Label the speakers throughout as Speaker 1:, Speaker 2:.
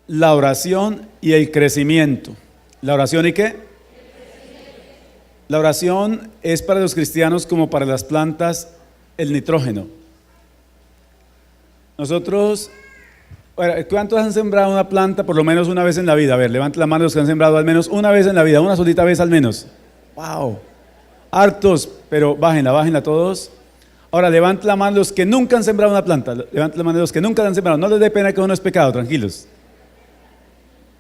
Speaker 1: la oración y el crecimiento. ¿La oración y qué? La oración es para los cristianos como para las plantas el nitrógeno. Nosotros, ¿cuántos han sembrado una planta por lo menos una vez en la vida? A ver, levanten la mano los que han sembrado al menos una vez en la vida, una solita vez al menos. ¡Wow! Hartos, pero bájenla todos. Ahora, levanten la mano los que nunca han sembrado una planta. Levanten la mano los que nunca han sembrado. No les dé pena que uno es pecado, tranquilos.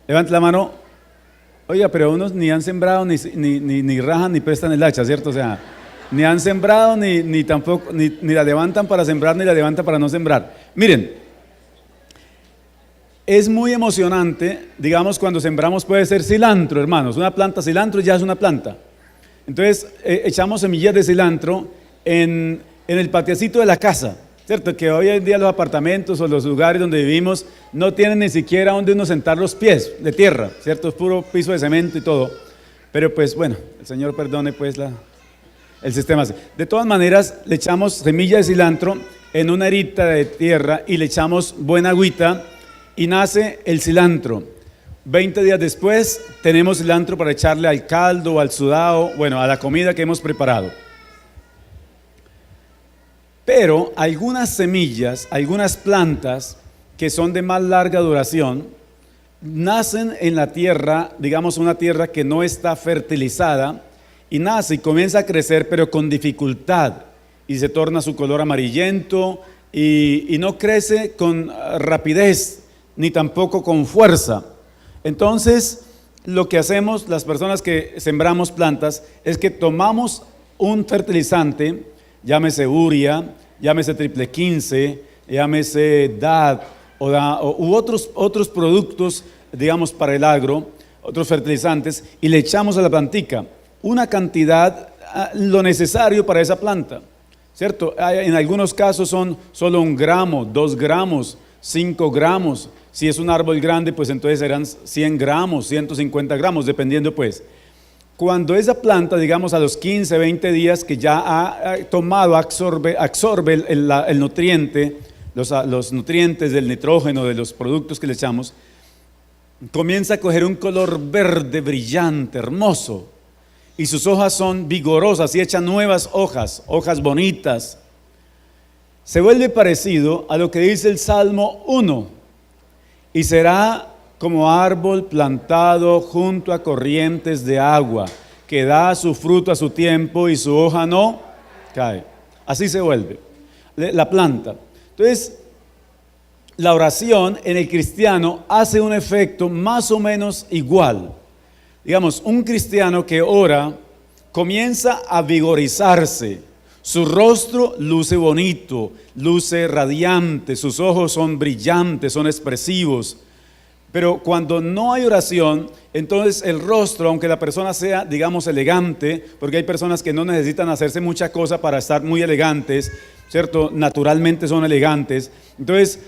Speaker 1: Levanten la mano. Oiga, pero unos ni han sembrado, ni rajan, ni prestan el hacha, ¿cierto? O sea, ni han sembrado, ni tampoco, ni la levantan para sembrar, ni la levantan para no sembrar. Miren, es muy emocionante, digamos, cuando sembramos puede ser cilantro, hermanos. Una planta cilantro ya es una planta. Entonces, echamos semillas de cilantro en el patiecito de la casa, ¿cierto? Que hoy en día los apartamentos o los lugares donde vivimos no tienen ni siquiera donde uno sentar los pies de tierra, ¿cierto? Es puro piso de cemento y todo. Pero pues bueno, el Señor perdone pues el sistema. De todas maneras, le echamos semilla de cilantro en una erita de tierra y le echamos buena agüita y nace el cilantro. 20 días después tenemos cilantro para echarle al caldo, al sudado, bueno, a la comida que hemos preparado. Pero algunas semillas, algunas plantas que son de más larga duración, nacen en la tierra, digamos una tierra que no está fertilizada, y nace y comienza a crecer, pero con dificultad, y se torna su color amarillento, y no crece con rapidez, ni tampoco con fuerza. Entonces, lo que hacemos las personas que sembramos plantas, es que tomamos un fertilizante, llámese urea, llámese triple 15, llámese DAD u otros productos, digamos, para el agro, otros fertilizantes, y le echamos a la plantica una cantidad, lo necesario para esa planta, ¿cierto? En algunos casos son solo 1 gramo, 2 gramos, 5 gramos. Si es un árbol grande, pues entonces serán 100 gramos, 150 gramos, dependiendo pues. Cuando esa planta, digamos a los 15, 20 días que ya ha tomado, absorbe el nutriente, los nutrientes del nitrógeno, de los productos que le echamos, comienza a coger un color verde brillante, hermoso, y sus hojas son vigorosas y echan nuevas hojas bonitas. Se vuelve parecido a lo que dice el Salmo 1, y será como árbol plantado junto a corrientes de agua, que da su fruto a su tiempo y su hoja no cae. Así se vuelve la planta. Entonces, la oración en el cristiano hace un efecto más o menos igual. Digamos, un cristiano que ora comienza a vigorizarse. Su rostro luce bonito, luce radiante, sus ojos son brillantes, son expresivos. Pero cuando no hay oración, entonces el rostro, aunque la persona sea, digamos, elegante, porque hay personas que no necesitan hacerse mucha cosa para estar muy elegantes, ¿cierto? Naturalmente son elegantes. Entonces,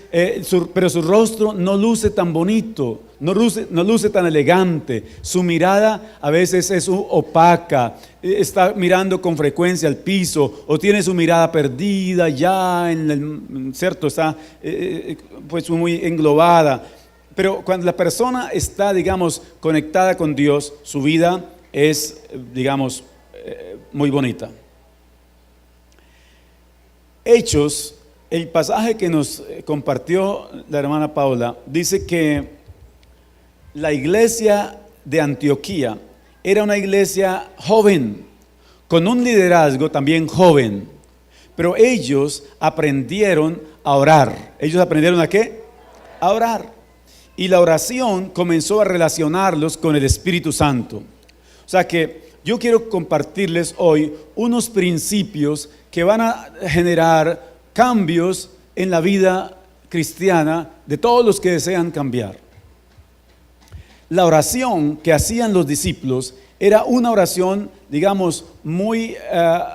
Speaker 1: pero su rostro no luce tan bonito, no luce tan elegante. Su mirada a veces es opaca, está mirando con frecuencia al piso, o tiene su mirada perdida ya, ¿cierto? Está pues muy englobada. Pero cuando la persona está, digamos, conectada con Dios, su vida es, digamos, muy bonita. Hechos, el pasaje que nos compartió la hermana Paula, dice que la iglesia de Antioquía era una iglesia joven, con un liderazgo también joven, pero ellos aprendieron a orar. ¿Ellos aprendieron a qué? A orar. Y la oración comenzó a relacionarlos con el Espíritu Santo. O sea que yo quiero compartirles hoy unos principios que van a generar cambios en la vida cristiana de todos los que desean cambiar. La oración que hacían los discípulos era una oración, digamos, muy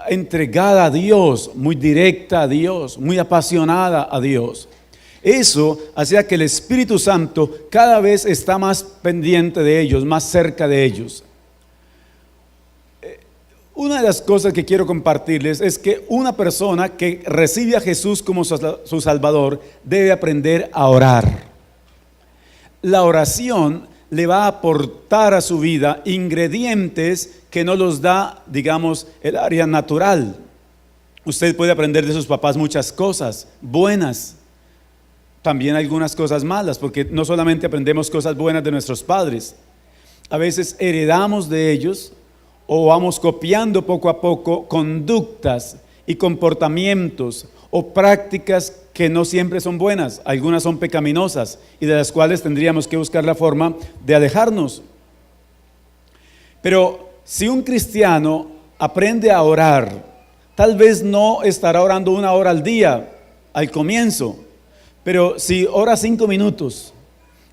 Speaker 1: entregada a Dios, muy directa a Dios, muy apasionada a Dios. Eso hacía que el Espíritu Santo cada vez está más pendiente de ellos, más cerca de ellos. Una de las cosas que quiero compartirles es que una persona que recibe a Jesús como su Salvador debe aprender a orar. la oración le va a aportar a su vida ingredientes que no los da, digamos, el área natural. Usted puede aprender de sus papás muchas cosas buenas, también algunas cosas malas, porque no solamente aprendemos cosas buenas de nuestros padres, a veces heredamos de ellos o vamos copiando poco a poco conductas y comportamientos o prácticas que no siempre son buenas, algunas son pecaminosas y de las cuales tendríamos que buscar la forma de alejarnos. Pero si un cristiano aprende a orar, tal vez no estará orando 1 hora al día al comienzo, pero si ora 5 minutos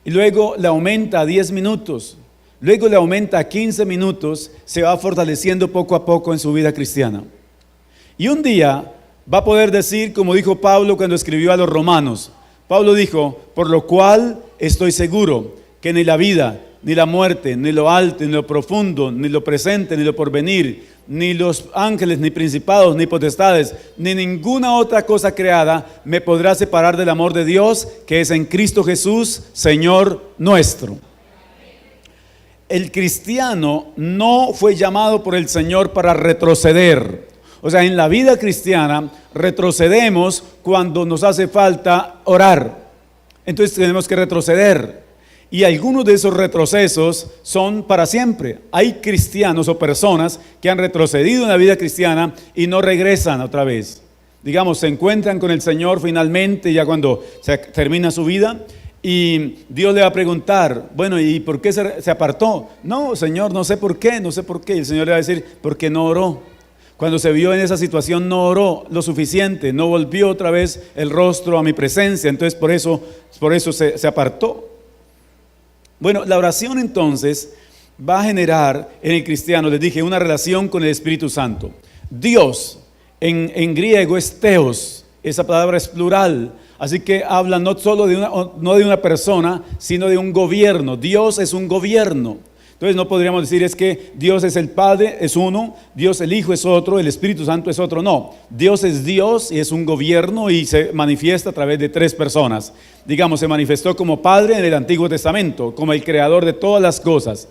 Speaker 1: y luego le aumenta a 10 minutos, luego le aumenta a 15 minutos, se va fortaleciendo poco a poco en su vida cristiana. Y un día va a poder decir, como dijo Pablo cuando escribió a los romanos. Pablo dijo: por lo cual estoy seguro que ni la vida, ni la muerte, ni lo alto, ni lo profundo, ni lo presente, ni lo porvenir, ni los ángeles, ni principados, ni potestades, ni ninguna otra cosa creada me podrá separar del amor de Dios que es en Cristo Jesús, Señor nuestro. El cristiano no fue llamado por el Señor para retroceder. O sea, en la vida cristiana retrocedemos cuando nos hace falta orar. Entonces tenemos que retroceder. Y algunos de esos retrocesos son para siempre. Hay cristianos o personas que han retrocedido en la vida cristiana y no regresan otra vez. Digamos, se encuentran con el Señor finalmente ya cuando se termina su vida. Y Dios le va a preguntar: bueno, ¿y por qué se apartó? No, Señor, no sé por qué. Y el Señor le va a decir: porque no oró. Cuando se vio en esa situación no oró lo suficiente, no volvió otra vez el rostro a mi presencia, entonces por eso se apartó. Bueno, la oración entonces va a generar en el cristiano, les dije, una relación con el Espíritu Santo. Dios, en griego es theos, esa palabra es plural, así que habla no solo no de una persona, sino de un gobierno. Dios es un gobierno. Entonces no podríamos decir es que Dios es el Padre, es uno, Dios el Hijo es otro, el Espíritu Santo es otro. No, Dios es Dios y es un gobierno y se manifiesta a través de 3 personas. Digamos, se manifestó como Padre en el Antiguo Testamento, como el creador de todas las cosas.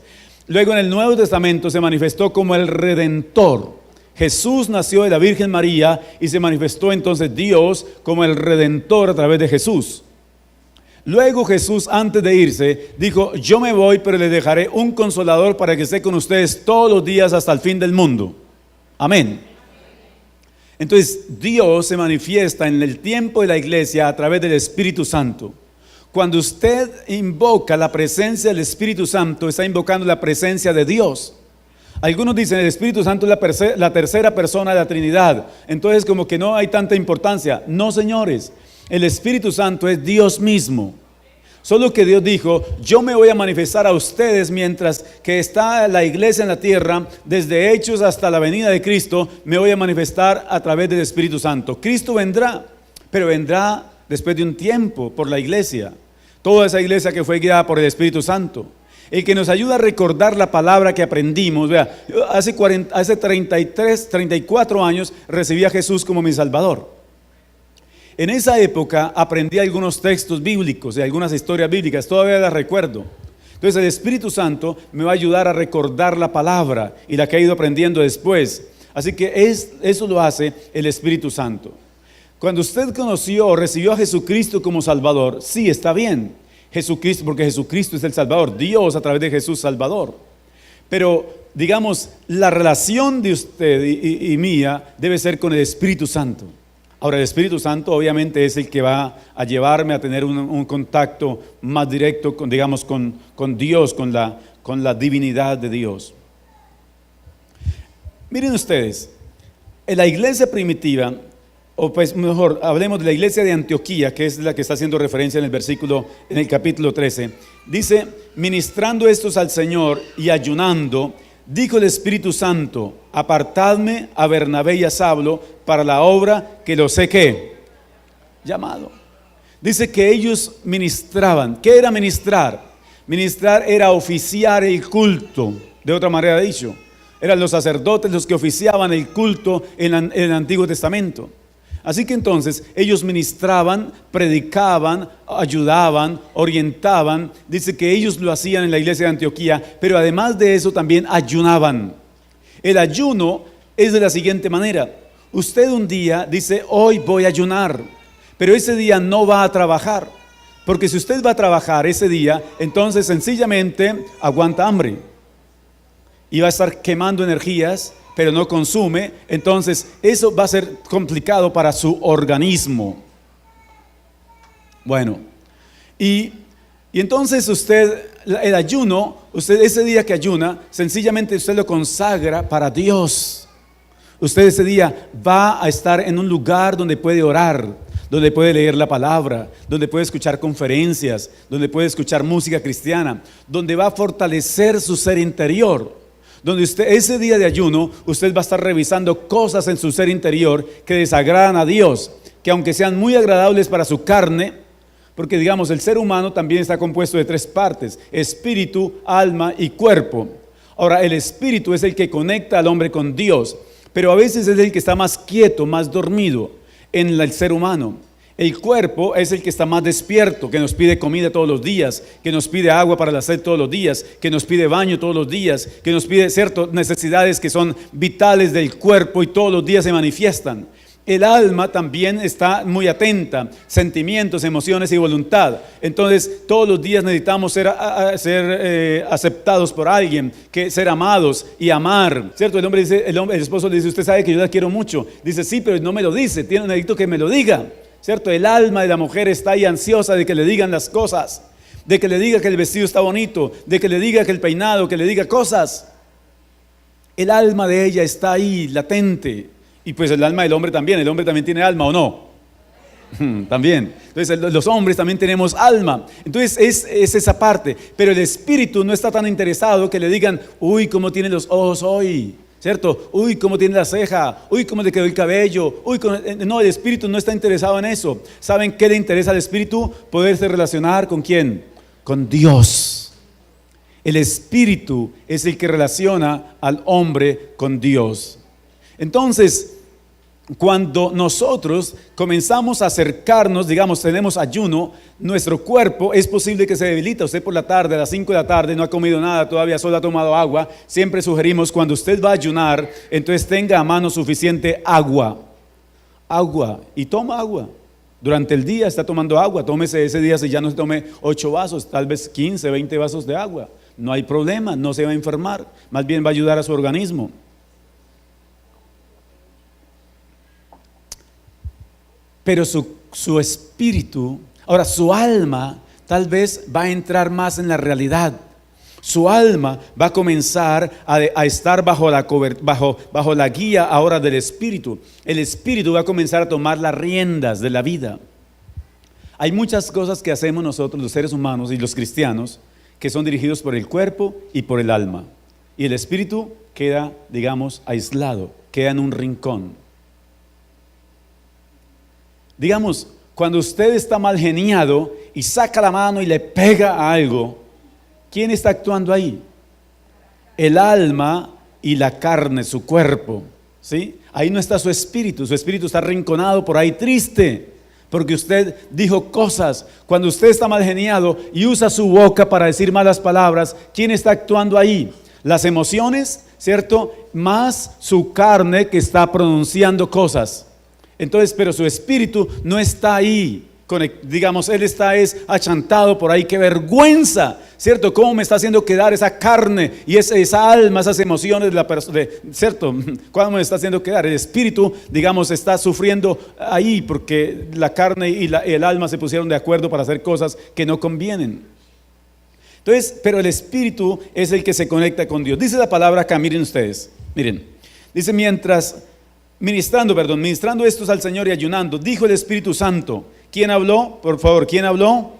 Speaker 1: Luego en el Nuevo Testamento se manifestó como el Redentor. Jesús nació de la Virgen María y se manifestó entonces Dios como el Redentor a través de Jesús. Luego Jesús, antes de irse, dijo: yo me voy, pero les dejaré un consolador para que esté con ustedes todos los días hasta el fin del mundo. Amén. Entonces Dios se manifiesta en el tiempo de la iglesia a través del Espíritu Santo. Cuando usted invoca la presencia del Espíritu Santo, está invocando la presencia de Dios. Algunos dicen el Espíritu Santo es la tercera persona de la Trinidad, entonces como que no hay tanta importancia. No, señores. El Espíritu Santo es Dios mismo. Solo que Dios dijo: yo me voy a manifestar a ustedes mientras que está la iglesia en la tierra, desde Hechos hasta la venida de Cristo, me voy a manifestar a través del Espíritu Santo. Cristo vendrá, pero vendrá después de un tiempo por la iglesia. Toda esa iglesia que fue guiada por el Espíritu Santo. El que nos ayuda a recordar la palabra que aprendimos. Vea, hace 34 años recibí a Jesús como mi Salvador. En esa época aprendí algunos textos bíblicos y algunas historias bíblicas, todavía las recuerdo. Entonces el Espíritu Santo me va a ayudar a recordar la palabra y la que he ido aprendiendo después. Así que eso lo hace el Espíritu Santo. Cuando usted conoció o recibió a Jesucristo como Salvador, sí, está bien. Jesucristo, porque Jesucristo es el Salvador, Dios a través de Jesús Salvador. Pero digamos, la relación de usted y mía debe ser con el Espíritu Santo. Ahora, el Espíritu Santo obviamente es el que va a llevarme a tener un contacto más directo con Dios, con la divinidad de Dios. Miren ustedes, en la iglesia primitiva, o pues mejor, hablemos de la iglesia de Antioquía, que es la que está haciendo referencia en el capítulo 13. Dice: ministrando estos al Señor y ayunando, dijo el Espíritu Santo: apartadme a Bernabé y a Saulo para la obra que los he ¿qué? Llamado. Dice que ellos ministraban. ¿Qué era ministrar? Ministrar era oficiar el culto, de otra manera dicho. Eran los sacerdotes los que oficiaban el culto en el Antiguo Testamento. Así que entonces ellos ministraban, predicaban, ayudaban, orientaban. Dice que ellos lo hacían en la iglesia de Antioquía, pero además de eso también ayunaban. El ayuno es de la siguiente manera. Usted un día dice, hoy voy a ayunar, pero ese día no va a trabajar. Porque si usted va a trabajar ese día, entonces sencillamente aguanta hambre. Y va a estar quemando energías, pero no consume. Entonces eso va a ser complicado para su organismo. Bueno, y entonces usted, el ayuno, usted ese día que ayuna, sencillamente usted lo consagra para Dios. Usted ese día va a estar en un lugar donde puede orar, donde puede leer la palabra, donde puede escuchar conferencias, donde puede escuchar música cristiana, donde va a fortalecer su ser interior. Donde usted, ese día de ayuno, usted va a estar revisando cosas en su ser interior que desagradan a Dios, que aunque sean muy agradables para su carne, porque digamos, el ser humano también está compuesto de 3 partes: espíritu, alma y cuerpo. Ahora, el espíritu es el que conecta al hombre con Dios, pero a veces es el que está más quieto, más dormido en el ser humano. El cuerpo es el que está más despierto, que nos pide comida todos los días, que nos pide agua para la sed todos los días, que nos pide baño todos los días, que nos pide ciertas necesidades que son vitales del cuerpo y todos los días se manifiestan. El alma también está muy atenta, sentimientos, emociones y voluntad. Entonces todos los días necesitamos ser aceptados por alguien, ser amados y amar, ¿cierto? El hombre dice, el esposo le dice, usted sabe que yo la quiero mucho. Dice, sí, pero no me lo dice, necesito que me lo diga, ¿cierto? El alma de la mujer está ahí ansiosa de que le digan las cosas, de que le diga que el vestido está bonito, de que le diga que el peinado, que le diga cosas. El alma de ella está ahí latente. Y pues el alma del hombre también. ¿El hombre también tiene alma o no? También. Entonces los hombres también tenemos alma. Entonces es esa parte. Pero el espíritu no está tan interesado que le digan, uy, cómo tiene los ojos hoy, ¿cierto? Uy, cómo tiene la ceja, uy, cómo le quedó el cabello, uy, no, el espíritu no está interesado en eso. ¿Saben qué le interesa al espíritu? Poderse relacionar ¿con quién? Con Dios. El espíritu es el que relaciona al hombre con Dios. Entonces, cuando nosotros comenzamos a acercarnos, digamos, tenemos ayuno, nuestro cuerpo es posible que se debilita. Usted por la tarde, a las 5 de la tarde, no ha comido nada todavía, solo ha tomado agua. Siempre sugerimos, cuando usted va a ayunar, entonces tenga a mano suficiente agua. Agua, y toma agua. Durante el día está tomando agua. Tómese ese día, si ya no se tome 8 vasos, tal vez 15, 20 vasos de agua. No hay problema, no se va a enfermar. Más bien va a ayudar a su organismo. Pero su espíritu, ahora su alma, tal vez va a entrar más en la realidad. Su alma va a comenzar a estar bajo la guía ahora del espíritu. El espíritu va a comenzar a tomar las riendas de la vida. Hay muchas cosas que hacemos nosotros, los seres humanos y los cristianos, que son dirigidos por el cuerpo y por el alma. Y el espíritu queda, digamos, aislado, queda en un rincón. Digamos, cuando usted está mal geniado y saca la mano y le pega a algo, ¿quién está actuando ahí? El alma y la carne, su cuerpo, ¿sí? Ahí no está su espíritu está arrinconado por ahí triste, porque usted dijo cosas. Cuando usted está mal geniado y usa su boca para decir malas palabras, ¿quién está actuando ahí? Las emociones, ¿cierto? Más su carne que está pronunciando cosas. Entonces, pero su espíritu no está ahí, digamos, él está achantado por ahí. ¡Qué vergüenza! ¿Cierto? ¿Cómo me está haciendo quedar esa carne y esa alma, esas emociones de la persona? ¿Cierto? ¿Cómo me está haciendo quedar? El espíritu, digamos, está sufriendo ahí porque la carne y el alma se pusieron de acuerdo para hacer cosas que no convienen. Entonces, pero el espíritu es el que se conecta con Dios. Dice la palabra acá, miren ustedes, miren. Dice, ministrando estos al Señor y ayunando, dijo el Espíritu Santo. ¿Quién habló? Por favor, ¿quién habló?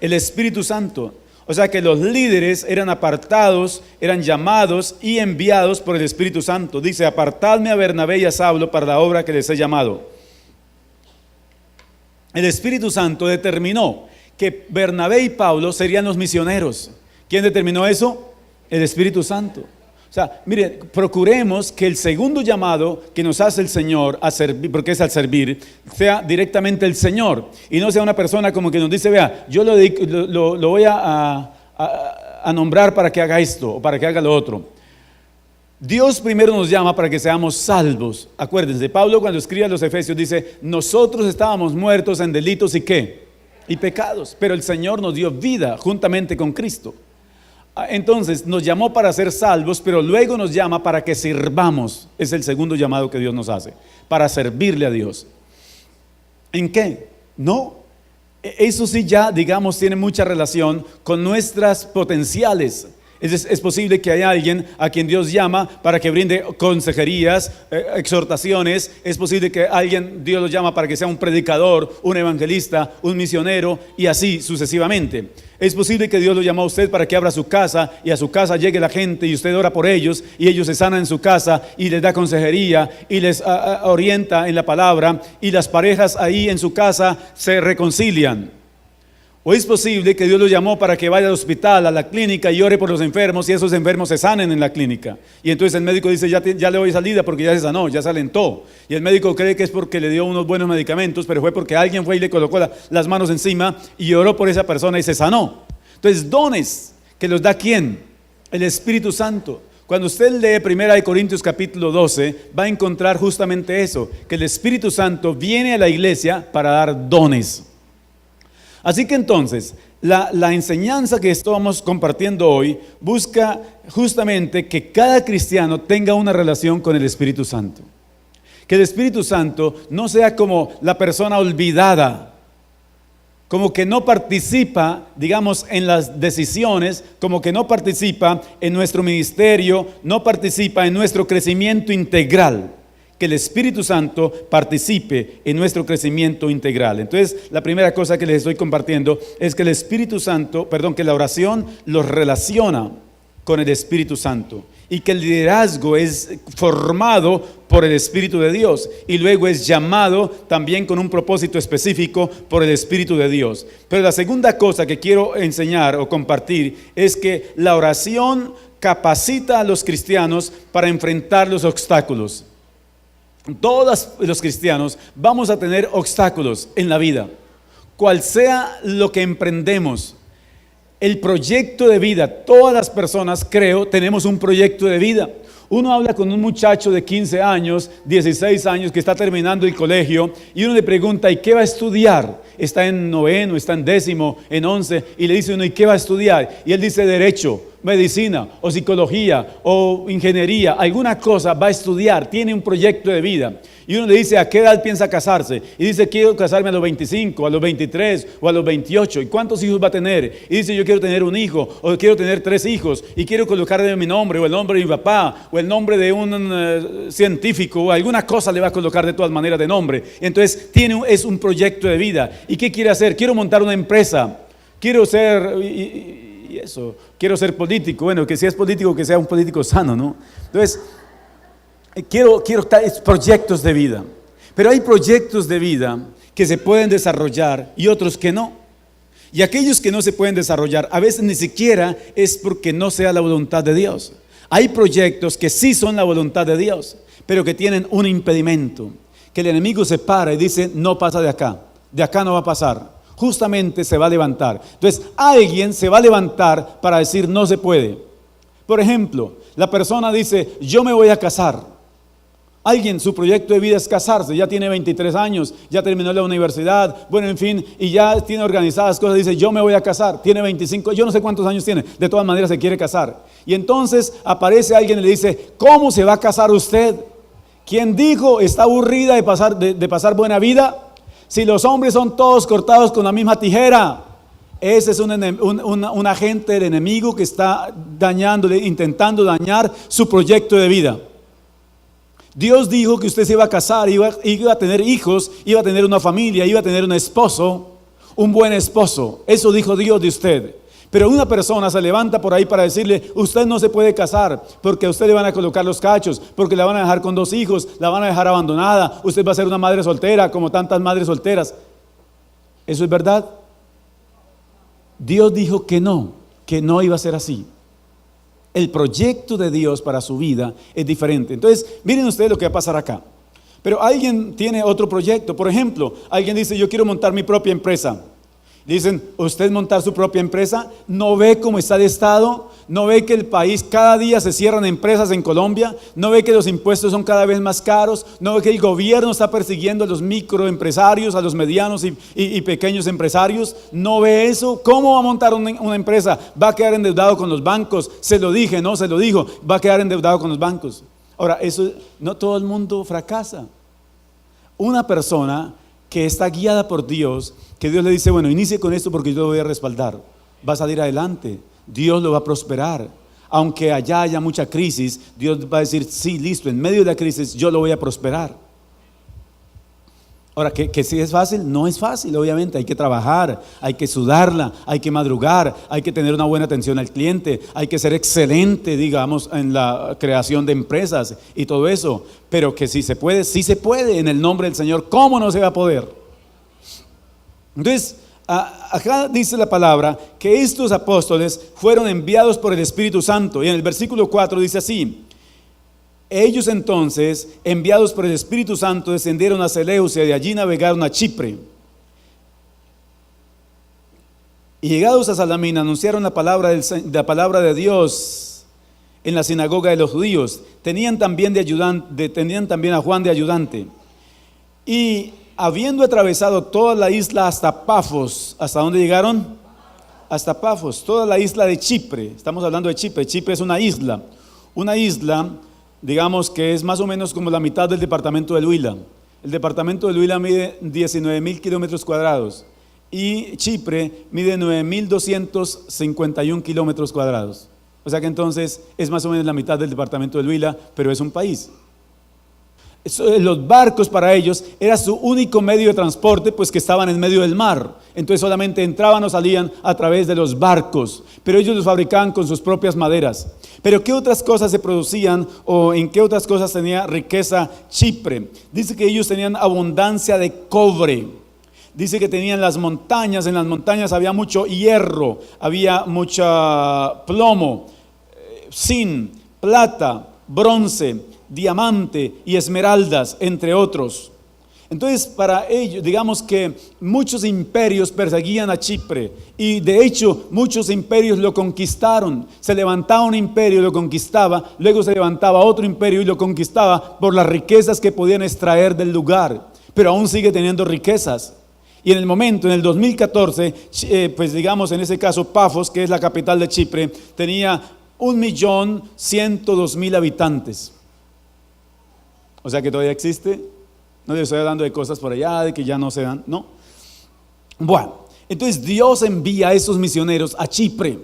Speaker 1: El Espíritu Santo. O sea que los líderes eran apartados, eran llamados y enviados por el Espíritu Santo. Dice, apartadme a Bernabé y a Saulo para la obra que les he llamado. El Espíritu Santo determinó que Bernabé y Pablo serían los misioneros. ¿Quién determinó eso? El Espíritu Santo. O sea, mire, procuremos que el segundo llamado que nos hace el Señor a servir, porque es al servir, sea directamente el Señor y no sea una persona como que nos dice, vea, yo lo voy a nombrar para que haga esto o para que haga lo otro. Dios primero nos llama para que seamos salvos. Acuérdense, Pablo cuando escribe a los Efesios dice, nosotros estábamos muertos en delitos y ¿qué? Y pecados, pero el Señor nos dio vida juntamente con Cristo. Entonces nos llamó para ser salvos, pero luego nos llama para que sirvamos. Es el segundo llamado que Dios nos hace, para servirle a Dios. ¿En qué? No, eso sí ya, digamos, tiene mucha relación con nuestras potenciales. Es posible que haya alguien a quien Dios llama para que brinde consejerías, exhortaciones. Es posible que Dios lo llama para que sea un predicador, un evangelista, un misionero y así sucesivamente. Es posible que Dios lo llama a usted para que abra su casa y a su casa llegue la gente y usted ora por ellos y ellos se sanan en su casa y les da consejería y les orienta en la palabra y las parejas ahí en su casa se reconcilian. O es posible que Dios lo llamó para que vaya al hospital, a la clínica y ore por los enfermos y esos enfermos se sanen en la clínica. Y entonces el médico dice, ya le doy salida porque ya se sanó, ya se alentó. Y el médico cree que es porque le dio unos buenos medicamentos, pero fue porque alguien fue y le colocó las manos encima y oró por esa persona y se sanó. Entonces, dones que los da ¿quién? El Espíritu Santo. Cuando usted lee 1 Corintios capítulo 12, va a encontrar justamente eso, que el Espíritu Santo viene a la iglesia para dar dones. Así que entonces, la enseñanza que estamos compartiendo hoy busca justamente que cada cristiano tenga una relación con el Espíritu Santo. Que el Espíritu Santo no sea como la persona olvidada, como que no participa, digamos, en las decisiones, como que no participa en nuestro ministerio, no participa en nuestro crecimiento integral. Que el Espíritu Santo participe en nuestro crecimiento integral. Entonces, la primera cosa que les estoy compartiendo es que el Espíritu Santo, que la oración los relaciona con el Espíritu Santo y que el liderazgo es formado por el Espíritu de Dios y luego es llamado también con un propósito específico por el Espíritu de Dios. Pero la segunda cosa que quiero enseñar o compartir es que la oración capacita a los cristianos para enfrentar los obstáculos. Todos los cristianos vamos a tener obstáculos en la vida, cual sea lo que emprendemos, el proyecto de vida. Todas las personas, creo, tenemos un proyecto de vida. Uno habla con un muchacho de 15 años, 16 años que está terminando el colegio y uno le pregunta, ¿y qué va a estudiar? Está en noveno, está en décimo, en 11 y le dice uno, ¿y qué va a estudiar? Y él dice derecho, medicina o psicología o ingeniería, alguna cosa va a estudiar, tiene un proyecto de vida. Y uno le dice, ¿a qué edad piensa casarse? Y dice, quiero casarme a los 25, a los 23 o a los 28. ¿Y cuántos hijos va a tener? Y dice, yo quiero tener un hijo o quiero tener 3 hijos y quiero colocarle mi nombre o el nombre de mi papá o el nombre de un científico o alguna cosa le va a colocar de todas maneras de nombre. Entonces es un proyecto de vida. ¿Y qué quiere hacer? Quiero montar una empresa, quiero ser quiero ser político. Bueno, que si es político, que sea un político sano, ¿no? Entonces, quiero proyectos de vida. Pero hay proyectos de vida que se pueden desarrollar y otros que no. Y aquellos que no se pueden desarrollar, a veces ni siquiera es porque no sea la voluntad de Dios. Hay proyectos que sí son la voluntad de Dios, pero que tienen un impedimento, que el enemigo se para y dice, no pasa de acá no va a pasar. Justamente se va a levantar. Entonces, alguien se va a levantar para decir, no se puede. Por ejemplo, la persona dice, yo me voy a casar. Alguien, su proyecto de vida es casarse, ya tiene 23 años, ya terminó la universidad, bueno, en fin, y ya tiene organizadas cosas, dice, yo me voy a casar, tiene 25, yo no sé cuántos años tiene, de todas maneras se quiere casar. Y entonces aparece alguien y le dice, ¿cómo se va a casar usted? ¿Quién dijo, está aburrida de pasar buena vida? Si los hombres son todos cortados con la misma tijera. Ese es un agente del enemigo que está intentando dañar su proyecto de vida. Dios dijo que usted se iba a casar, iba a tener hijos, iba a tener una familia, iba a tener un esposo, un buen esposo. Eso dijo Dios de usted. Pero una persona se levanta por ahí para decirle, usted no se puede casar porque a usted le van a colocar los cachos, porque la van a dejar con 2 hijos, la van a dejar abandonada, usted va a ser una madre soltera como tantas madres solteras. ¿Eso es verdad? Dios dijo que no iba a ser así. El proyecto de Dios para su vida es diferente. Entonces, miren ustedes lo que va a pasar acá. Pero alguien tiene otro proyecto. Por ejemplo, alguien dice, yo quiero montar mi propia empresa. Dicen, ¿usted montar su propia empresa? ¿No ve cómo está el Estado? ¿No ve que el país cada día se cierran empresas en Colombia? ¿No ve que los impuestos son cada vez más caros? ¿No ve que el gobierno está persiguiendo a los microempresarios, a los medianos y pequeños empresarios? ¿No ve eso? ¿Cómo va a montar una empresa? Va a quedar endeudado con los bancos. Se lo dije, no, se lo dijo. Va a quedar endeudado con los bancos. Ahora, eso no todo el mundo fracasa. Una persona que está guiada por Dios, que Dios le dice, bueno, inicie con esto porque yo lo voy a respaldar, va a salir adelante, Dios lo va a prosperar. Aunque allá haya mucha crisis, Dios va a decir, sí, listo, en medio de la crisis yo lo voy a prosperar. Ahora, que si es fácil, no es fácil, obviamente, hay que trabajar, hay que sudarla, hay que madrugar, hay que tener una buena atención al cliente, hay que ser excelente, digamos, en la creación de empresas y todo eso, pero que si se puede, sí se puede, en el nombre del Señor. ¿Cómo no se va a poder? Entonces, acá dice la palabra que estos apóstoles fueron enviados por el Espíritu Santo, y en el versículo 4 dice así: ellos entonces, enviados por el Espíritu Santo, descendieron a Seleucia y de allí navegaron a Chipre. Y llegados a Salamina, anunciaron la palabra de Dios en la sinagoga de los judíos. Tenían también a Juan de ayudante. Y habiendo atravesado toda la isla hasta Pafos, ¿hasta dónde llegaron? Hasta Pafos, toda la isla de Chipre. Estamos hablando de Chipre. Chipre es una isla. Una isla, digamos que es más o menos como la mitad del departamento del Huila. El departamento del Huila mide 19.000 kilómetros cuadrados y Chipre mide 9.251 kilómetros cuadrados. O sea que entonces es más o menos la mitad del departamento del Huila, pero es un país. Los barcos para ellos era su único medio de transporte, pues que estaban en medio del mar. Entonces solamente entraban o salían a través de los barcos, pero ellos los fabricaban con sus propias maderas. Pero ¿qué otras cosas se producían o en qué otras cosas tenía riqueza Chipre? Dice que ellos tenían abundancia de cobre. Dice que tenían las montañas, en las montañas había mucho hierro, había mucho plomo, zinc, plata, bronce, diamante y esmeraldas, entre otros. Entonces, para ellos, digamos que muchos imperios perseguían a Chipre y de hecho muchos imperios lo conquistaron. Se levantaba un imperio y lo conquistaba, luego se levantaba otro imperio y lo conquistaba por las riquezas que podían extraer del lugar, pero aún sigue teniendo riquezas. Y en el 2014, pues digamos en ese caso Pafos, que es la capital de Chipre, tenía 1.102.000 habitantes. O sea que todavía existe. No les estoy hablando de cosas por allá, de que ya no se dan, no. Bueno, entonces Dios envía a esos misioneros a Chipre,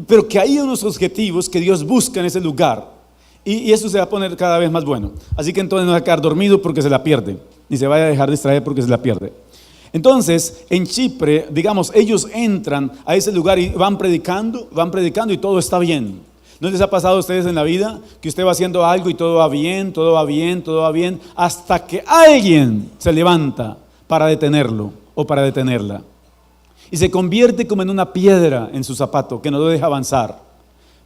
Speaker 1: pero que hay unos objetivos que Dios busca en ese lugar, y eso se va a poner cada vez más bueno. Así que entonces no va a quedar dormido porque se la pierde, ni se vaya a dejar distraer porque se la pierde. Entonces, en Chipre, digamos, ellos entran a ese lugar y van predicando y todo está bien. ¿No les ha pasado a ustedes en la vida que usted va haciendo algo y todo va bien, hasta que alguien se levanta para detenerlo o para detenerla? Y se convierte como en una piedra en su zapato que no lo deja avanzar.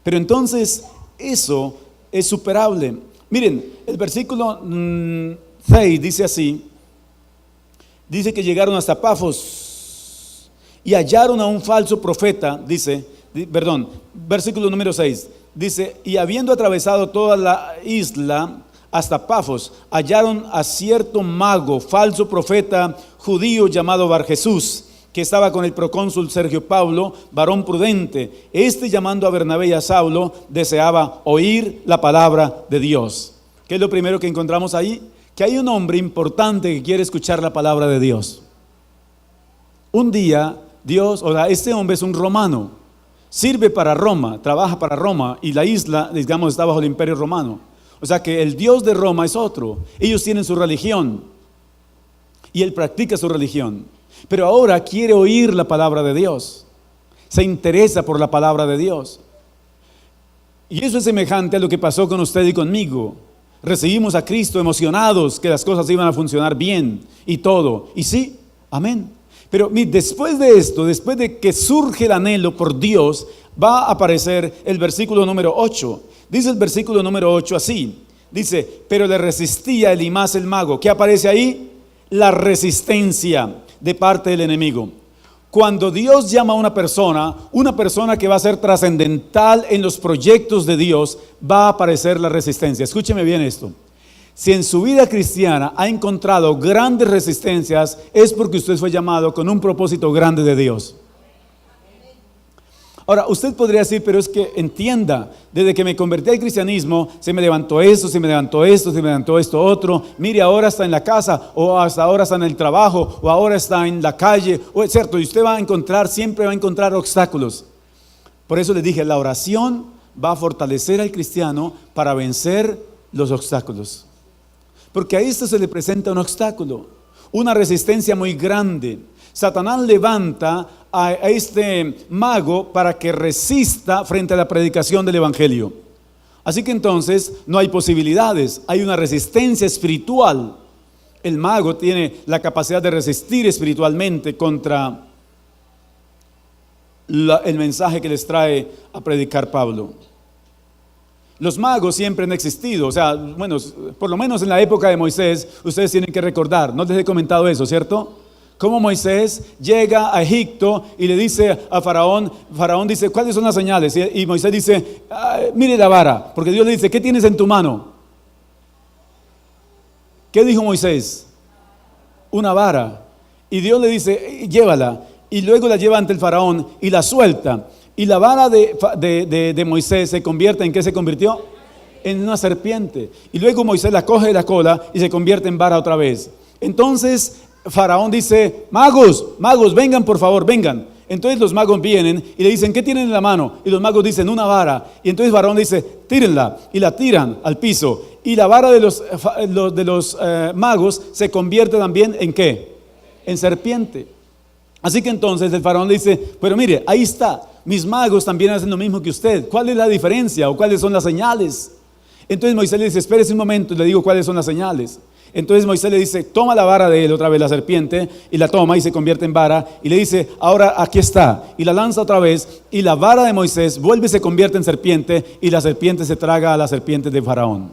Speaker 1: Pero entonces eso es superable. Miren, el versículo 6 dice así. Dice que llegaron hasta Pafos y hallaron a un falso profeta, versículo número 6. Dice, y habiendo atravesado toda la isla hasta Pafos, hallaron a cierto mago, falso profeta judío llamado Barjesús, que estaba con el procónsul Sergio Paulo, varón prudente. Este, llamando a Bernabé y a Saulo, deseaba oír la palabra de Dios. ¿Qué es lo primero que encontramos ahí? Que hay un hombre importante que quiere escuchar la palabra de Dios. Un día, este hombre es un romano. Sirve para Roma, trabaja para Roma, y la isla, digamos, está bajo el imperio romano. O sea que el Dios de Roma es otro. Ellos tienen su religión y él practica su religión, pero ahora quiere oír la palabra de Dios. Se interesa por la palabra de Dios. Y eso es semejante a lo que pasó con usted y conmigo. Recibimos a Cristo emocionados que las cosas iban a funcionar bien y todo. Y sí, amén. Pero después de esto, después de que surge el anhelo por Dios, va a aparecer el versículo número 8. Dice el versículo número 8 así. Dice, pero le resistía Elimas el mago. ¿Qué aparece ahí? La resistencia de parte del enemigo. Cuando Dios llama a una persona que va a ser trascendental en los proyectos de Dios, va a aparecer la resistencia. Escúcheme bien esto. Si en su vida cristiana ha encontrado grandes resistencias, es porque usted fue llamado con un propósito grande de Dios. Ahora, usted podría decir, pero es que entienda, desde que me convertí al cristianismo, se me levantó esto, se me levantó esto, se me levantó esto otro. Mire, ahora está en la casa, o hasta ahora está en el trabajo, o ahora está en la calle, o es cierto, y usted siempre va a encontrar obstáculos. Por eso le dije, la oración va a fortalecer al cristiano para vencer los obstáculos. Porque a esto se le presenta un obstáculo, una resistencia muy grande. Satanás levanta a este mago para que resista frente a la predicación del evangelio. Así que entonces no hay posibilidades, hay una resistencia espiritual. El mago tiene la capacidad de resistir espiritualmente contra el mensaje que les trae a predicar Pablo. Los magos siempre han existido, o sea, bueno, por lo menos en la época de Moisés, ustedes tienen que recordar, no les he comentado eso, ¿cierto? Cómo Moisés llega a Egipto y le dice a Faraón dice, ¿cuáles son las señales? Y Moisés dice, mire la vara, porque Dios le dice, ¿qué tienes en tu mano? ¿Qué dijo Moisés? Una vara. Y Dios le dice, llévala, y luego la lleva ante el Faraón y la suelta. Y la vara de Moisés se convierte, ¿en qué se convirtió? En una serpiente. Y luego Moisés la coge de la cola y se convierte en vara otra vez. Entonces Faraón dice, magos, vengan por favor, vengan. Entonces los magos vienen y le dicen, ¿qué tienen en la mano? Y los magos dicen, una vara. Y entonces Faraón dice, tírenla. Y la tiran al piso. Y la vara de los magos se convierte también ¿en qué? En serpiente. Así que entonces el Faraón le dice, pero mire, ahí está. Mis magos también hacen lo mismo que usted. ¿Cuál es la diferencia o cuáles son las señales? Entonces Moisés le dice, espérese un momento y le digo cuáles son las señales. Entonces Moisés le dice, toma la vara de él otra vez, la serpiente, y la toma y se convierte en vara. Y le dice, ahora aquí está. Y la lanza otra vez y la vara de Moisés vuelve y se convierte en serpiente y la serpiente se traga a la serpiente de Faraón.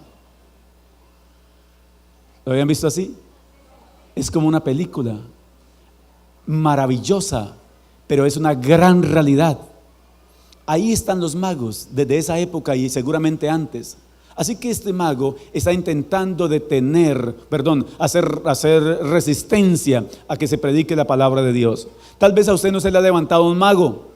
Speaker 1: ¿Lo habían visto así? Es como una película maravillosa, pero es una gran realidad. Ahí están los magos desde esa época y seguramente antes. Así que este mago está intentando hacer resistencia a que se predique la palabra de Dios. Tal vez a usted no se le ha levantado un mago,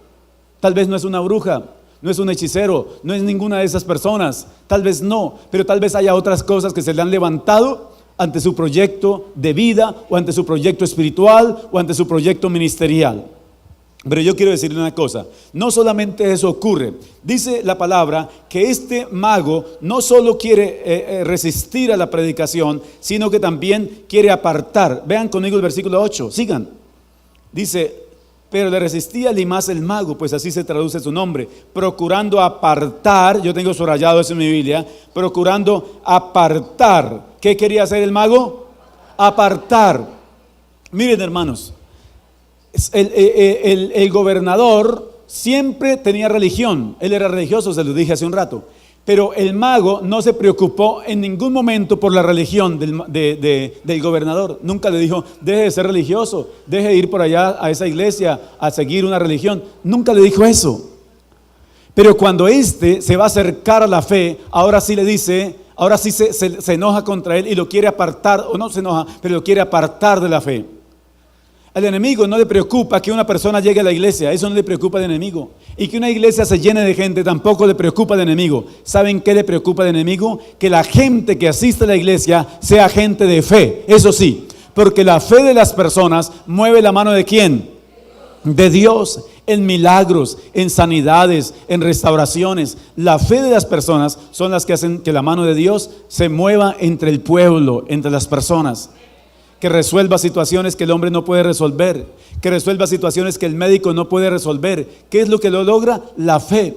Speaker 1: tal vez no es una bruja, no es un hechicero, no es ninguna de esas personas, tal vez no, pero tal vez haya otras cosas que se le han levantado ante su proyecto de vida o ante su proyecto espiritual o ante su proyecto ministerial. Pero yo quiero decirle una cosa, no solamente eso ocurre. Dice la palabra que este mago no solo quiere resistir a la predicación, sino que también quiere apartar. Vean conmigo el versículo 8, sigan. Dice, pero le resistía Elimas el mago, pues así se traduce su nombre, procurando apartar, yo tengo subrayado eso en mi Biblia, procurando apartar. ¿Qué quería hacer el mago? Apartar. Miren, hermanos. El gobernador siempre tenía religión, él era religioso, se lo dije hace un rato, pero el mago no se preocupó en ningún momento por la religión del gobernador. Nunca le dijo, deje de ser religioso, deje de ir por allá a esa iglesia a seguir una religión. Nunca le dijo eso. Pero cuando éste se va a acercar a la fe, ahora sí le dice, ahora sí se enoja contra él y lo quiere apartar, o no se enoja, pero lo quiere apartar de la fe. Al enemigo no le preocupa que una persona llegue a la iglesia, eso no le preocupa al enemigo. Y que una iglesia se llene de gente tampoco le preocupa al enemigo. ¿Saben qué le preocupa al enemigo? Que la gente que asiste a la iglesia sea gente de fe, eso sí, porque la fe de las personas mueve la mano ¿de quién? De Dios, en milagros, en sanidades, en restauraciones. La fe de las personas son las que hacen que la mano de Dios se mueva entre el pueblo, entre las personas. Que resuelva situaciones que el hombre no puede resolver, que resuelva situaciones que el médico no puede resolver. ¿Qué es lo que lo logra? La fe.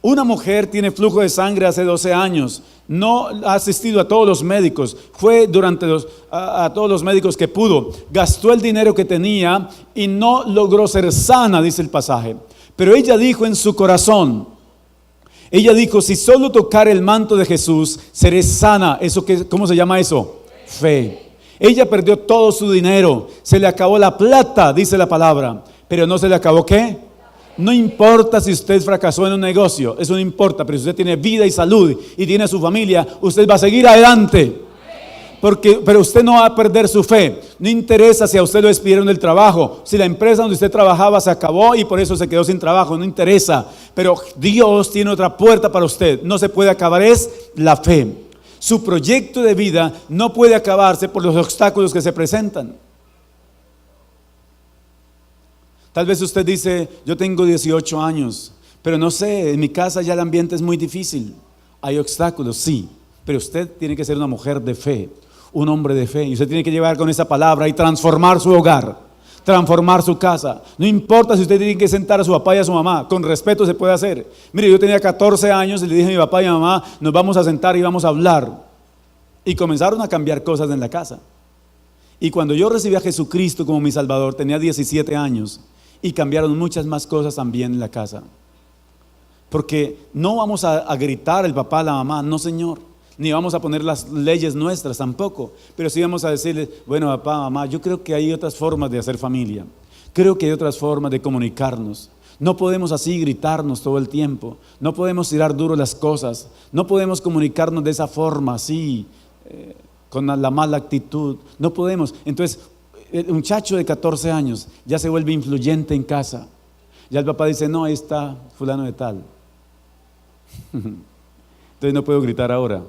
Speaker 1: Una mujer tiene flujo de sangre hace 12 años, no ha asistido a todos los médicos, fue a todos los médicos que pudo, gastó el dinero que tenía y no logró ser sana, dice el pasaje. Pero ella dijo en su corazón, ella dijo, si solo tocar el manto de Jesús, seré sana. ¿Cómo se llama eso? Fe. Ella perdió todo su dinero, se le acabó la plata, dice la palabra, pero no se le acabó ¿qué? No importa si usted fracasó en un negocio, eso no importa, pero si usted tiene vida y salud y tiene a su familia, usted va a seguir adelante. Pero usted no va a perder su fe. No interesa si a usted lo despidieron del trabajo, si la empresa donde usted trabajaba se acabó y por eso se quedó sin trabajo, no interesa. Pero Dios tiene otra puerta para usted. No se puede acabar, es la fe. Su proyecto de vida no puede acabarse por los obstáculos que se presentan. Tal vez usted dice, yo tengo 18 años, pero no sé, en mi casa ya el ambiente es muy difícil. Hay obstáculos, sí, pero usted tiene que ser una mujer de fe, un hombre de fe, y usted tiene que llevar con esa palabra y transformar su hogar, transformar su casa. No importa si usted tiene que sentar a su papá y a su mamá, con respeto se puede hacer. Mire, yo tenía 14 años y le dije a mi papá y a mi mamá, nos vamos a sentar y vamos a hablar. Y comenzaron a cambiar cosas en la casa. Y cuando yo recibí a Jesucristo como mi Salvador, tenía 17 años. Y cambiaron muchas más cosas también en la casa. Porque no vamos a gritar el papá a la mamá, no señor. Ni vamos a poner las leyes nuestras tampoco. Pero sí vamos a decirle, bueno papá, mamá, yo creo que hay otras formas de hacer familia. Creo que hay otras formas de comunicarnos. No podemos así gritarnos todo el tiempo. No podemos tirar duro las cosas. No podemos comunicarnos de esa forma así, con la mala actitud. No podemos. Entonces, el muchacho de 14 años ya se vuelve influyente en casa. Ya el papá dice, no, ahí está fulano de tal. Entonces no puedo gritar ahora.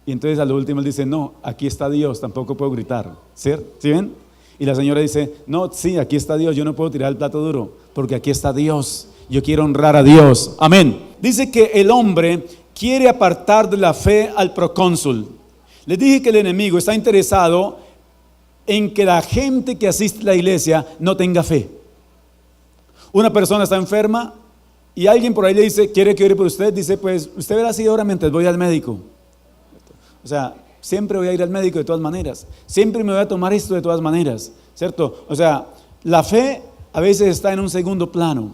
Speaker 1: Y entonces a lo último él dice, no, aquí está Dios, tampoco puedo gritar. ¿Sí ven? Y la señora dice, no, sí, aquí está Dios, yo no puedo tirar el plato duro, porque aquí está Dios, yo quiero honrar a Dios. Amén. Dice que el hombre quiere apartar de la fe al procónsul. Les dije que el enemigo está interesado en que la gente que asiste a la iglesia no tenga fe. Una persona está enferma y alguien por ahí le dice, ¿quiere que ore por usted? Dice, pues usted verá si ora mientras voy al médico. O sea, siempre voy a ir al médico de todas maneras, siempre me voy a tomar esto de todas maneras, ¿cierto? O sea, la fe a veces está en un segundo plano.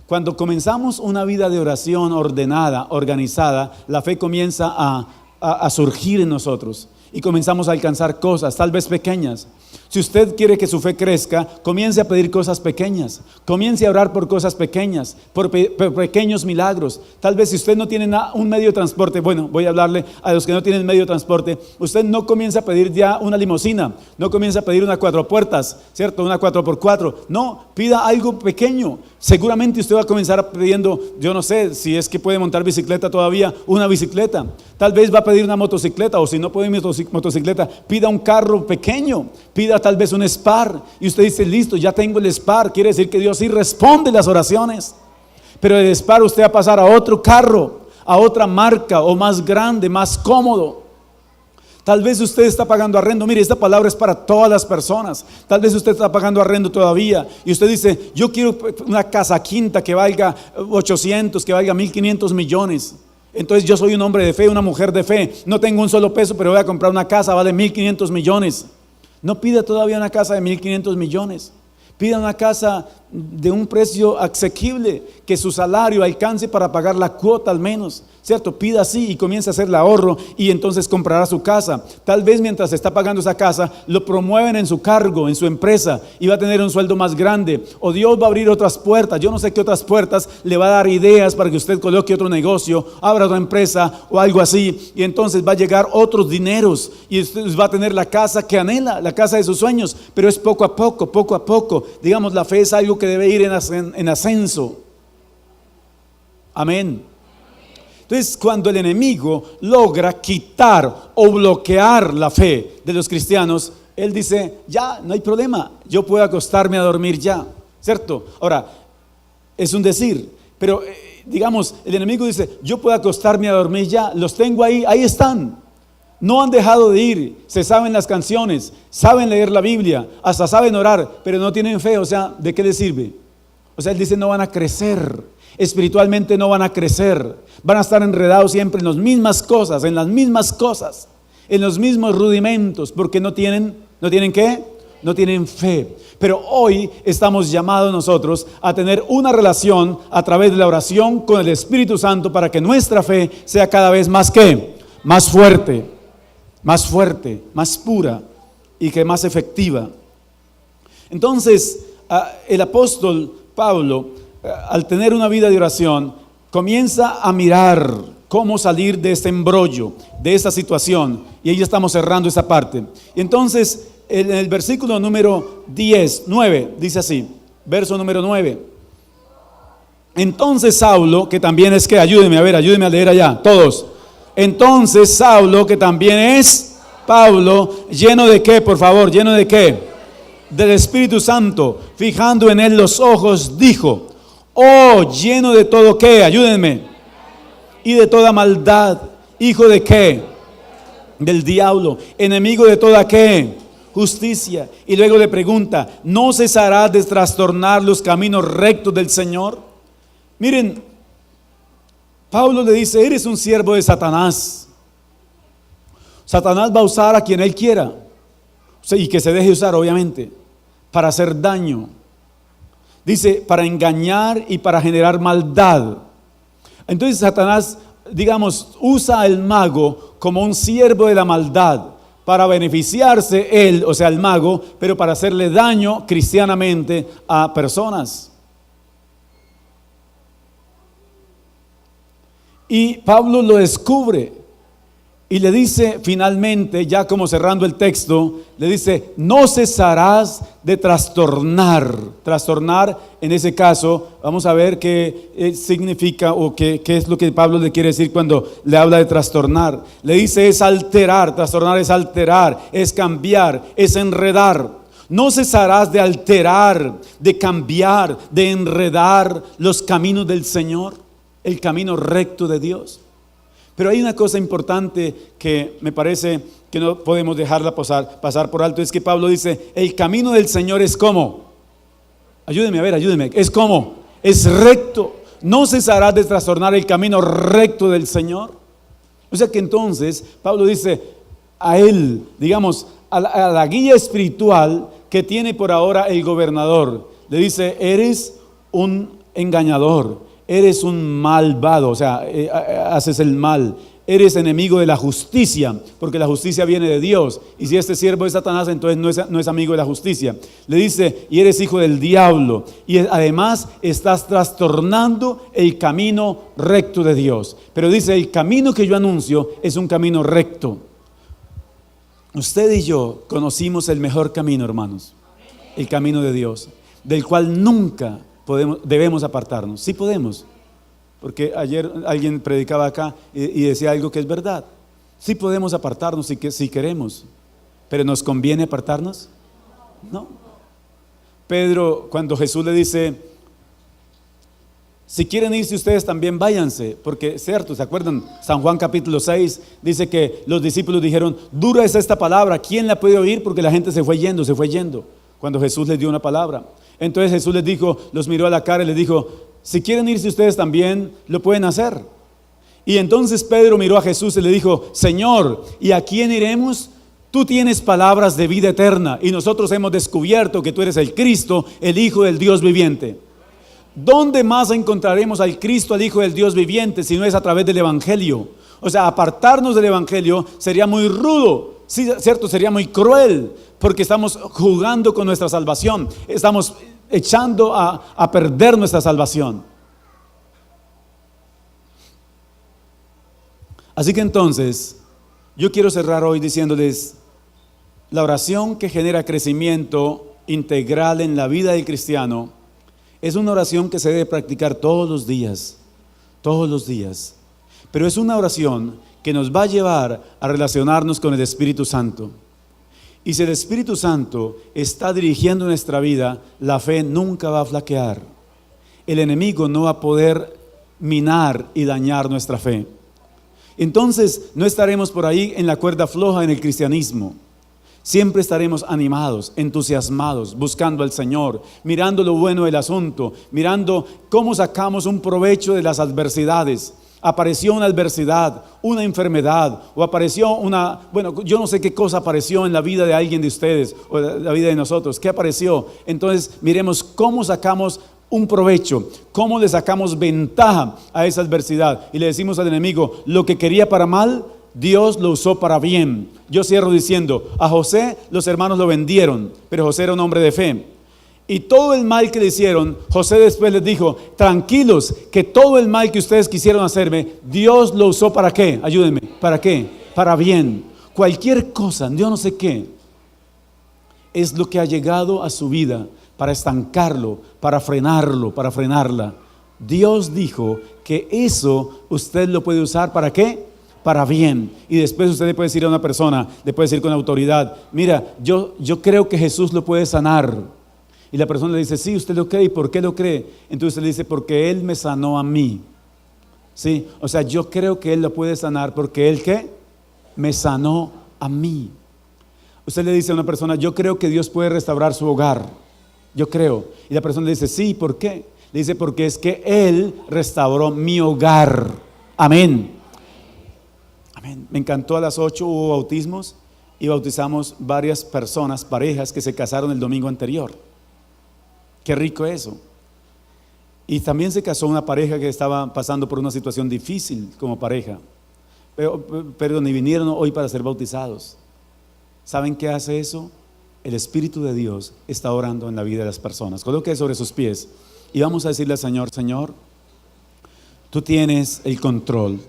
Speaker 1: Cuando comenzamos una vida de oración ordenada, organizada, la fe comienza a surgir en nosotros y comenzamos a alcanzar cosas, tal vez pequeñas. Si usted quiere que su fe crezca, comience a pedir cosas pequeñas, comience a orar por cosas pequeñas, por pequeños milagros. Tal vez si usted no tiene un medio de transporte, bueno, voy a hablarle a los que no tienen medio de transporte, usted no comienza a pedir ya una limusina, no comienza a pedir una 4 puertas, ¿cierto? Una 4x4, no, pida algo pequeño. Seguramente usted va a comenzar pidiendo, yo no sé, si es que puede montar bicicleta todavía, una bicicleta. Tal vez va a pedir una motocicleta, o si no puede motocicleta, pida un carro pequeño, pida tal vez un Spar, y usted dice, listo, ya tengo el Spar, quiere decir que Dios sí responde las oraciones. Pero del Spar usted va a pasar a otro carro, a otra marca, o más grande, más cómodo. Tal vez usted está pagando arrendo. Mire, esta palabra es para todas las personas. Tal vez usted está pagando arrendo todavía y usted dice, yo quiero una casa quinta que valga 800, que valga 1.500 millones. Entonces yo soy un hombre de fe, una mujer de fe. No tengo un solo peso, pero voy a comprar una casa, vale 1.500 millones. No pida todavía una casa de 1.500 millones. Pida una casa de un precio asequible, que su salario alcance para pagar la cuota al menos, ¿cierto? Pida así y comience a hacer el ahorro y entonces comprará su casa. Tal vez mientras está pagando esa casa, lo promueven en su cargo, en su empresa, y va a tener un sueldo más grande. O Dios va a abrir otras puertas, yo no sé qué otras puertas, le va a dar ideas para que usted coloque otro negocio, abra otra empresa o algo así, y entonces va a llegar otros dineros y usted va a tener la casa que anhela, la casa de sus sueños, pero es poco a poco, poco a poco. Digamos, la fe es algo que debe ir en ascenso. Amén. Entonces, cuando el enemigo logra quitar o bloquear la fe de los cristianos, él dice, ya, no hay problema, yo puedo acostarme a dormir ya, ¿cierto? Ahora, es un decir, pero digamos, el enemigo dice, yo puedo acostarme a dormir ya, los tengo ahí, ahí están. No han dejado de ir, se saben las canciones, saben leer la Biblia, hasta saben orar, pero no tienen fe. O sea, ¿de qué les sirve? O sea, él dice, no van a crecer. Espiritualmente no van a crecer, van a estar enredados siempre en las mismas cosas, en los mismos rudimentos, porque no tienen ¿qué? No tienen fe. Pero hoy estamos llamados nosotros a tener una relación a través de la oración con el Espíritu Santo para que nuestra fe sea cada vez más ¿qué? Más fuerte, más pura y que más efectiva. Entonces, el apóstol Pablo, al tener una vida de oración, comienza a mirar cómo salir de este embrollo, de esta situación. Y ahí estamos cerrando esa parte. Y entonces, en el versículo número 9, dice así, verso número 9. Entonces Saulo, que también es que, ayúdenme a leer allá, todos. Entonces Saulo, que también es Pablo, lleno de qué, por favor, lleno de qué, del Espíritu Santo, fijando en él los ojos, dijo: oh, lleno de todo qué, ayúdenme, y de toda maldad, hijo de qué, del diablo, enemigo de toda qué, justicia. Y luego le pregunta: ¿no cesará de trastornar los caminos rectos del Señor? Miren, Pablo le dice: eres un siervo de Satanás. Satanás va a usar a quien él quiera, y que se deje usar, obviamente, para hacer daño. Dice, para engañar y para generar maldad. Entonces Satanás, digamos, usa al mago como un siervo de la maldad para beneficiarse él, o sea, el mago, pero para hacerle daño cristianamente a personas. Y Pablo lo descubre y le dice finalmente, ya como cerrando el texto, le dice: no cesarás de trastornar. Trastornar, en ese caso, vamos a ver qué significa o qué es lo que Pablo le quiere decir cuando le habla de trastornar. Le dice: es alterar, trastornar es alterar, es cambiar, es enredar. No cesarás de alterar, de cambiar, de enredar los caminos del Señor, el camino recto de Dios. Pero hay una cosa importante que me parece que no podemos dejarla pasar por alto. Es que Pablo dice: el camino del Señor es como, ayúdenme, es como, es recto. No cesarás de trastornar el camino recto del Señor. O sea que entonces Pablo dice a él, digamos, a la guía espiritual que tiene por ahora el gobernador, le dice: eres un engañador, eres un malvado, o sea, haces el mal, eres enemigo de la justicia, porque la justicia viene de Dios, y si este siervo es Satanás, entonces no es amigo de la justicia. Le dice: y eres hijo del diablo, y además estás trastornando el camino recto de Dios. Pero dice: el camino que yo anuncio es un camino recto. Usted y yo conocimos el mejor camino, hermanos, el camino de Dios, del cual nunca debemos apartarnos. Sí podemos, porque ayer alguien predicaba acá y decía algo que es verdad. Sí podemos apartarnos si queremos, pero ¿nos conviene apartarnos? No. Pedro, cuando Jesús le dice: si quieren irse ustedes también váyanse, porque cierto, ¿se acuerdan? San Juan capítulo 6 dice que los discípulos dijeron: dura es esta palabra, ¿quién la puede oír? Porque la gente se fue yendo, cuando Jesús les dio una palabra. Entonces Jesús les dijo, los miró a la cara y les dijo: si quieren irse ustedes también, lo pueden hacer. Y entonces Pedro miró a Jesús y le dijo: Señor, ¿y a quién iremos? Tú tienes palabras de vida eterna, y nosotros hemos descubierto que tú eres el Cristo, el Hijo del Dios viviente. ¿Dónde más encontraremos al Cristo, al Hijo del Dios viviente, si no es a través del Evangelio? O sea, apartarnos del Evangelio sería muy rudo, sí, cierto, sería muy cruel, porque estamos jugando con nuestra salvación, estamos echando a perder nuestra salvación. Así que entonces, yo quiero cerrar hoy diciéndoles: la oración que genera crecimiento integral en la vida del cristiano es una oración que se debe practicar todos los días, pero es una oración que nos va a llevar a relacionarnos con el Espíritu Santo. Y si el Espíritu Santo está dirigiendo nuestra vida, la fe nunca va a flaquear. El enemigo no va a poder minar y dañar nuestra fe. Entonces no estaremos por ahí en la cuerda floja en el cristianismo, Siempre estaremos animados, entusiasmados, buscando al Señor, mirando lo bueno del asunto, mirando cómo sacamos un provecho de las adversidades. Apareció una adversidad, una enfermedad, o apareció yo no sé qué cosa apareció en la vida de alguien de ustedes, o en la vida de nosotros. ¿Qué apareció? Entonces miremos cómo sacamos un provecho, cómo le sacamos ventaja a esa adversidad. Y le decimos al enemigo, lo que quería para mal, Dios lo usó para bien. Yo cierro diciendo, a José los hermanos lo vendieron, pero José era un hombre de fe. Y todo el mal que le hicieron, José después les dijo, tranquilos, que todo el mal que ustedes quisieron hacerme, Dios lo usó ¿para qué? Ayúdenme, ¿para qué? Para bien. Cualquier cosa, yo no sé qué, es lo que ha llegado a su vida para estancarlo, para frenarlo, para frenarla. Dios dijo que eso usted lo puede usar ¿para qué? Para bien. Y después usted le puede decir a una persona, le puede decir con autoridad, mira, yo creo que Jesús lo puede sanar. Y la persona le dice, sí, usted lo cree. ¿Y por qué lo cree? Entonces usted le dice, porque Él me sanó a mí. Sí, o sea, yo creo que Él lo puede sanar porque Él, ¿qué? Me sanó a mí. Usted le dice a una persona, yo creo que Dios puede restaurar su hogar. Yo creo. Y la persona le dice, sí, ¿por qué? Le dice, porque es que Él restauró mi hogar. Amén. Amén. Me encantó, a las 8 hubo bautismos y bautizamos varias personas, parejas que se casaron el domingo anterior. Qué rico eso. Y también se casó una pareja que estaba pasando por una situación difícil como pareja, pero ni vinieron hoy para ser bautizados. ¿Saben qué hace eso? El Espíritu de Dios está orando en la vida de las personas. Coloque sobre sus pies y vamos a decirle al Señor, Señor, tú tienes el control.